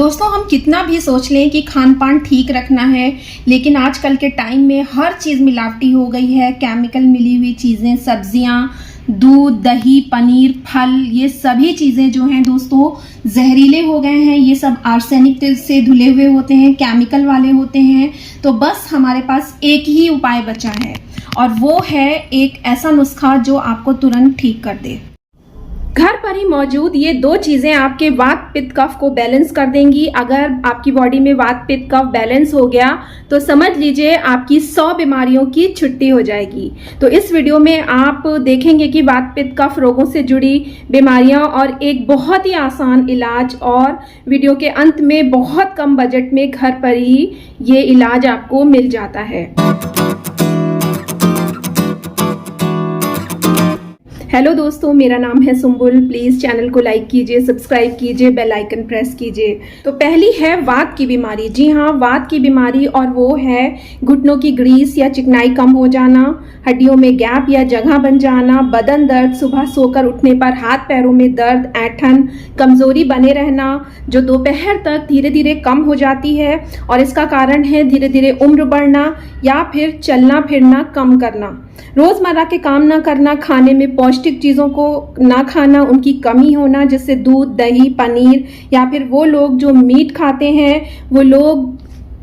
दोस्तों, हम कितना भी सोच लें कि खान पान ठीक रखना है, लेकिन आजकल के टाइम में हर चीज़ मिलावटी हो गई है। केमिकल मिली हुई चीज़ें, सब्जियां, दूध, दही, पनीर, फल, ये सभी चीज़ें जो हैं दोस्तों जहरीले हो गए हैं। ये सब आर्सेनिक से धुले हुए होते हैं, केमिकल वाले होते हैं। तो बस हमारे पास एक ही उपाय बचा है और वो है एक ऐसा नुस्खा जो आपको तुरंत ठीक कर दे। घर पर ही मौजूद ये दो चीज़ें आपके वात पित्त कफ को बैलेंस कर देंगी। अगर आपकी बॉडी में वात पित्त कफ बैलेंस हो गया तो समझ लीजिए आपकी 100 बीमारियों की छुट्टी हो जाएगी। तो इस वीडियो में आप देखेंगे कि वात पित्त कफ रोगों से जुड़ी बीमारियां और एक बहुत ही आसान इलाज, और वीडियो के अंत में बहुत कम बजट में घर पर ही ये इलाज आपको मिल जाता है। हेलो दोस्तों, मेरा नाम है सुम्बुल। प्लीज़ चैनल को लाइक कीजिए, सब्सक्राइब कीजिए, बेल आइकन प्रेस कीजिए। तो पहली है वात की बीमारी। जी हाँ, वात की बीमारी, और वो है घुटनों की ग्रीस या चिकनाई कम हो जाना, हड्डियों में गैप या जगह बन जाना, बदन दर्द, सुबह सोकर उठने पर हाथ पैरों में दर्द, ऐंठन, कमजोरी बने रहना जो दोपहर तक धीरे धीरे कम हो जाती है। और इसका कारण है धीरे धीरे उम्र बढ़ना या फिर चलना फिरना कम करना, रोजमर्रा के काम ना करना, खाने में पौष्टिक चीज़ों को ना खाना, उनकी कमी होना, जैसे दूध, दही, पनीर, या फिर वो लोग जो मीट खाते हैं वो लोग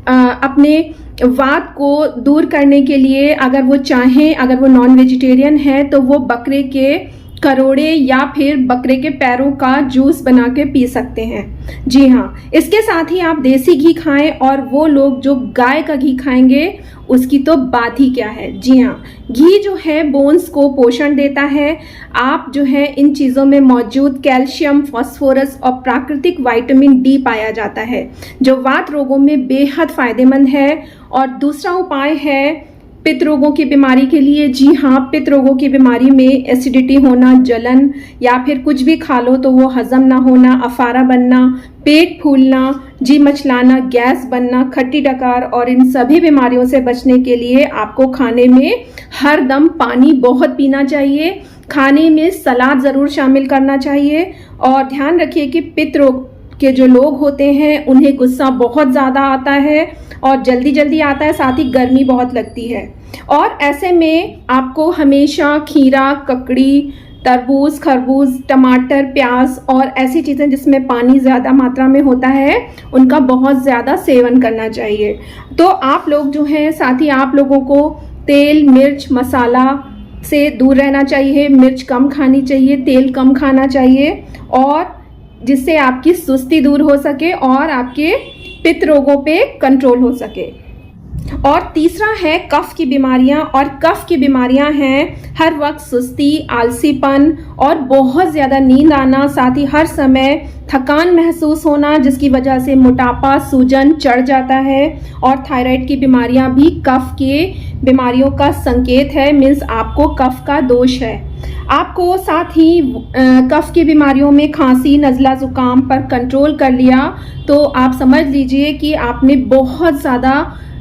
अपने वात को दूर करने के लिए अगर वो चाहें, अगर वो नॉन वेजिटेरियन है तो वो बकरे के करोड़े या फिर बकरे के पैरों का जूस बना के पी सकते हैं। जी हाँ, इसके साथ ही आप देसी घी खाएं, और वो लोग जो गाय का घी खाएंगे उसकी तो बात ही क्या है। जी हाँ, घी जो है बोन्स को पोषण देता है। आप जो है इन चीज़ों में मौजूद कैल्शियम, फास्फोरस और प्राकृतिक विटामिन डी पाया जाता है जो वात रोगों में बेहद फायदेमंद है। और दूसरा उपाय है पित्त रोगों की बीमारी के लिए। जी हाँ, पित्त रोगों की बीमारी में एसिडिटी होना, जलन, या फिर कुछ भी खा लो तो वो हजम ना होना, अफारा बनना, पेट फूलना, जी मचलाना, गैस बनना, खट्टी डकार, और इन सभी बीमारियों से बचने के लिए आपको खाने में हर दम पानी बहुत पीना चाहिए। खाने में सलाद ज़रूर शामिल करना चाहिए। और ध्यान रखिए कि पित्त रोग के जो लोग होते हैं उन्हें गुस्सा बहुत ज़्यादा आता है और जल्दी जल्दी आता है, साथ ही गर्मी बहुत लगती है। और ऐसे में आपको हमेशा खीरा, ककड़ी, तरबूज, खरबूज, टमाटर, प्याज और ऐसी चीज़ें जिसमें पानी ज़्यादा मात्रा में होता है उनका बहुत ज़्यादा सेवन करना चाहिए। तो आप लोग जो हैं, साथ ही आप लोगों को तेल, मिर्च, मसाला से दूर रहना चाहिए। मिर्च कम खानी चाहिए, तेल कम खाना चाहिए, और जिससे आपकी सुस्ती दूर हो सके और आपके पित्त रोगों पे कंट्रोल हो सके। और तीसरा है कफ की बीमारियां। और कफ की बीमारियां हैं हर वक्त सुस्ती, आलसीपन और बहुत ज़्यादा नींद आना, साथ ही हर समय थकान महसूस होना जिसकी वजह से मोटापा, सूजन चढ़ जाता है। और थायराइड की बीमारियां भी कफ के बीमारियों का संकेत है, मीन्स आपको कफ का दोष है। आपको साथ ही कफ की बीमारियों में खांसी, नज़ला, ज़ुकाम पर कंट्रोल कर लिया तो आप समझ लीजिए कि आपने बहुत ज़्यादा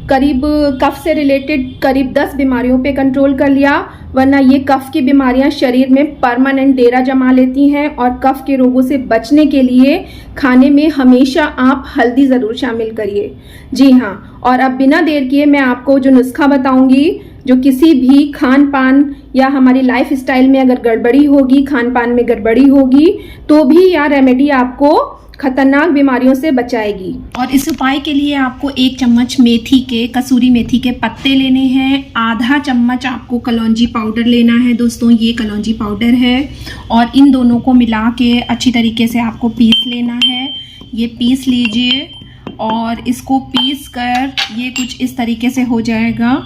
करीब कफ से रिलेटेड करीब 10 बीमारियों पे कंट्रोल कर लिया। वरना ये कफ की बीमारियां शरीर में परमानेंट डेरा जमा लेती हैं। और कफ के रोगों से बचने के लिए खाने में हमेशा आप हल्दी ज़रूर शामिल करिए। जी हाँ, और अब बिना देर किए मैं आपको जो नुस्खा बताऊंगी, जो किसी भी खान पान या हमारी लाइफ स्टाइल में अगर गड़बड़ी होगी, खान पान में गड़बड़ी होगी, तो भी यह रेमेडी आपको खतरनाक बीमारियों से बचाएगी। और इस उपाय के लिए आपको 1 चम्मच मेथी के, कसूरी मेथी के पत्ते लेने हैं। आधा चम्मच आपको कलौंजी पाउडर लेना है। दोस्तों, ये कलौंजी पाउडर है, और इन दोनों को मिला के अच्छी तरीके से आपको पीस लेना है। ये पीस लीजिए, और इसको पीस कर ये कुछ इस तरीके से हो जाएगा।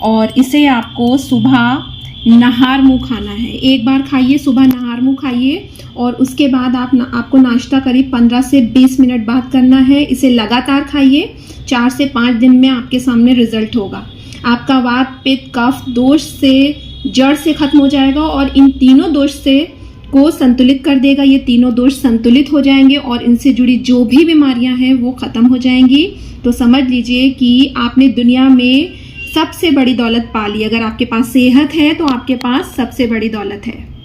और इसे आपको सुबह नहार मुँह खाना है। एक बार खाइए, सुबह नहार मुँह खाइए, और उसके बाद आपको नाश्ता करीब 15 से 20 मिनट बाद करना है। इसे लगातार खाइए, 4 से 5 दिन में आपके सामने रिजल्ट होगा। आपका वात, पित्त, कफ दोष से जड़ से खत्म हो जाएगा और इन तीनों दोष से को संतुलित कर देगा। ये तीनों दोष संतुलित हो जाएंगे और इनसे जुड़ी जो भी बीमारियां हैं वो खत्म हो जाएंगी। तो समझ लीजिए कि आपने दुनिया में सबसे बड़ी दौलत पा ली। अगर आपके पास सेहत है तो आपके पास सबसे बड़ी दौलत है।